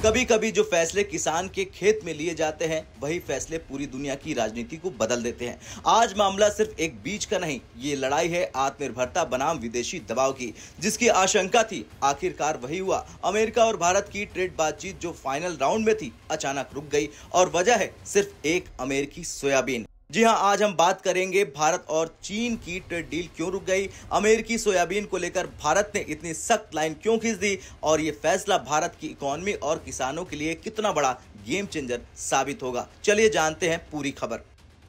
कभी कभी जो फैसले किसान के खेत में लिए जाते हैं वही फैसले पूरी दुनिया की राजनीति को बदल देते हैं। आज मामला सिर्फ एक बीज का नहीं, ये लड़ाई है आत्मनिर्भरता बनाम विदेशी दबाव की, जिसकी आशंका थी आखिरकार वही हुआ। अमेरिका और भारत की ट्रेड बातचीत जो फाइनल राउंड में थी अचानक रुक गई और वजह है सिर्फ एक अमेरिकी सोयाबीन। जी हां, आज हम बात करेंगे भारत और चीन की ट्रेड डील क्यों रुक गई, अमेरिकी सोयाबीन को लेकर भारत ने इतनी सख्त लाइन क्यों खींच दी और यह फैसला भारत की इकोनॉमी और किसानों के लिए कितना बड़ा गेम चेंजर साबित होगा। चलिए जानते हैं पूरी खबर।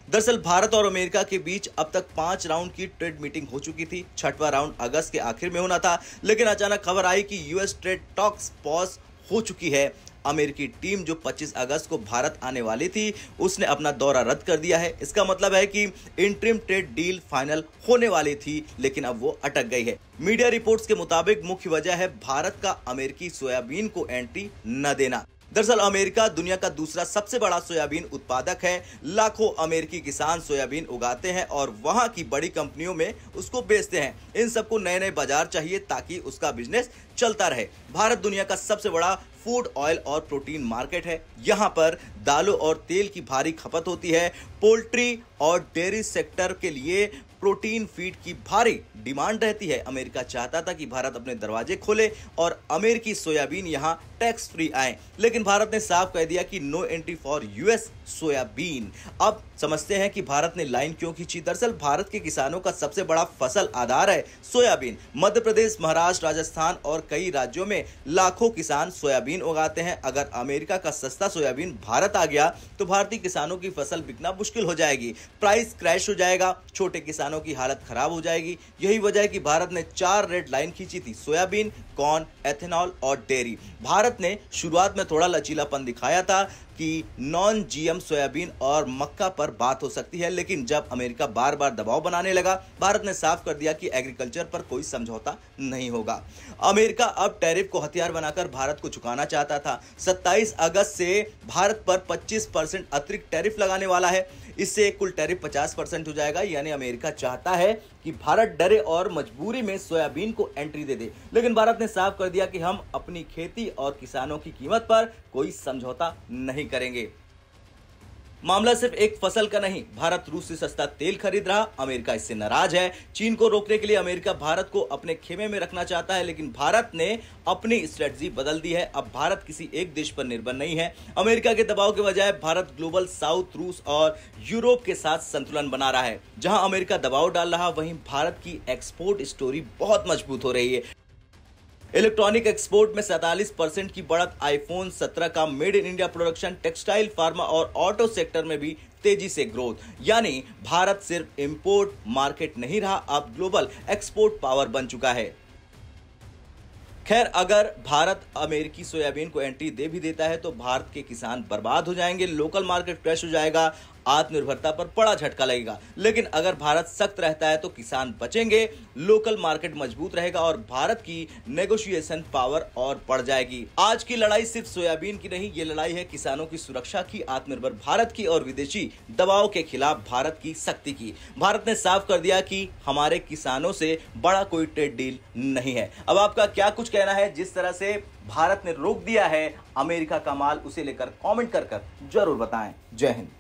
दरअसल भारत और अमेरिका के बीच अब तक 5 राउंड की ट्रेड मीटिंग हो चुकी थी। 6वां राउंड अगस्त के आखिर में होना था, लेकिन अचानक खबर आई कि यूएस ट्रेड टॉक्स पॉज हो चुकी है। अमेरिकी टीम जो 25 अगस्त को भारत आने वाली थी उसने अपना दौरा रद्द कर दिया है। इसका मतलब है कि इंटरिम ट्रेड डील फाइनल होने वाली थी, लेकिन अब वो अटक गई है। मीडिया रिपोर्ट्स के मुताबिक मुख्य वजह है भारत का अमेरिकी सोयाबीन को एंट्री न देना। दरअसल अमेरिका दुनिया का दूसरा सबसे बड़ा सोयाबीन उत्पादक है। लाखों अमेरिकी किसान सोयाबीन उगाते हैं और वहां की बड़ी कंपनियों में उसको बेचते हैं। इन सबको नए नए बाजार चाहिए ताकि उसका बिजनेस चलता रहे। भारत दुनिया का सबसे बड़ा फूड, ऑयल और प्रोटीन मार्केट है। यहाँ पर दालों और तेल की भारी खपत होती है। पोल्ट्री और डेयरी सेक्टर के लिए प्रोटीन फीड की भारी डिमांड रहती है। अमेरिका चाहता था कि भारत अपने दरवाजे खोले और अमेरिकी सोयाबीन यहां टैक्स फ्री आए, लेकिन भारत ने साफ कह दिया कि no entry for US soybean. अब समझते हैं कि भारत ने लाइन क्यों खींची। दरअसल भारत के किसानों का सबसे बड़ा फसल आधार है सोयाबीन। मध्य प्रदेश, महाराष्ट्र, राजस्थान और कई राज्यों में लाखों किसान सोयाबीन उगाते हैं। अगर अमेरिका का सस्ता सोयाबीन भारत आ गया तो भारतीय किसानों की फसल बिकना मुश्किल हो जाएगी, प्राइस क्रैश हो जाएगा, छोटे किसानों की हालत खराब हो जाएगी। यही वजह है कि भारत ने 4 रेड लाइन खींची थी: सोयाबीन, कॉर्न, एथेनॉल और डेयरी। भारत ने शुरुआत में थोड़ा लचीलापन दिखाया था कि नॉन जीएम सोयाबीन और मक्का पर बात हो सकती है, लेकिन जब अमेरिका बार बार दबाव बनाने लगा, भारत ने साफ कर दिया कि एग्रीकल्चर पर कोई समझौता नहीं होगा। अमेरिका अब टैरिफ को हथियार बनाकर भारत को चुकाना चाहता था। 27 अगस्त से भारत पर 25% अतिरिक्त टैरिफ लगाने वाला है। इससे कुल टैरिफ 50% हो जाएगा। यानी अमेरिका चाहता है कि भारत डरे और मजबूरी में सोयाबीन को एंट्री दे दे, लेकिन भारत ने साफ कर दिया कि हम अपनी खेती और किसानों की कीमत पर कोई समझौता नहीं करेंगे। मामला सिर्फ एक फसल का नहीं, भारत रूस से सस्ता तेल खरीद रहा, अमेरिका इससे नाराज है। चीन को रोकने के लिए अमेरिका भारत को अपने खेमे में रखना चाहता है, लेकिन भारत ने अपनी स्ट्रेटजी बदल दी है। अब भारत किसी एक देश पर निर्भर नहीं है। अमेरिका के दबाव के बजाय भारत ग्लोबल साउथ, रूस और यूरोप के साथ संतुलन बना रहा है। जहां अमेरिका दबाव डाल रहा, वहीं भारत की एक्सपोर्ट स्टोरी बहुत मजबूत हो रही है। इलेक्ट्रॉनिक एक्सपोर्ट में 47% की बढ़त, आईफोन 17 का made in India production, textile, pharma और ऑटो सेक्टर में भी तेजी से ग्रोथ। यानी भारत सिर्फ इंपोर्ट मार्केट नहीं रहा, अब ग्लोबल एक्सपोर्ट पावर बन चुका है। खैर, अगर भारत अमेरिकी सोयाबीन को एंट्री दे भी देता है तो भारत के किसान बर्बाद हो जाएंगे, लोकल मार्केट क्रैश हो जाएगा, आत्मनिर्भरता पर बड़ा झटका लगेगा। लेकिन अगर भारत सख्त रहता है तो किसान बचेंगे, लोकल मार्केट मजबूत रहेगा और भारत की नेगोशिएशन पावर और बढ़ जाएगी। आज की लड़ाई सिर्फ सोयाबीन की नहीं, ये लड़ाई है किसानों की सुरक्षा की, आत्मनिर्भर भारत की और विदेशी दबाव के खिलाफ भारत की शक्ति की। भारत ने साफ कर दिया कि हमारे किसानों से बड़ा कोई ट्रेड डील नहीं है। अब आपका क्या कुछ कहना है? जिस तरह से भारत ने रोक दिया है अमेरिका का माल, उसे लेकर कमेंट कर जरूर बताएं। जय हिंद।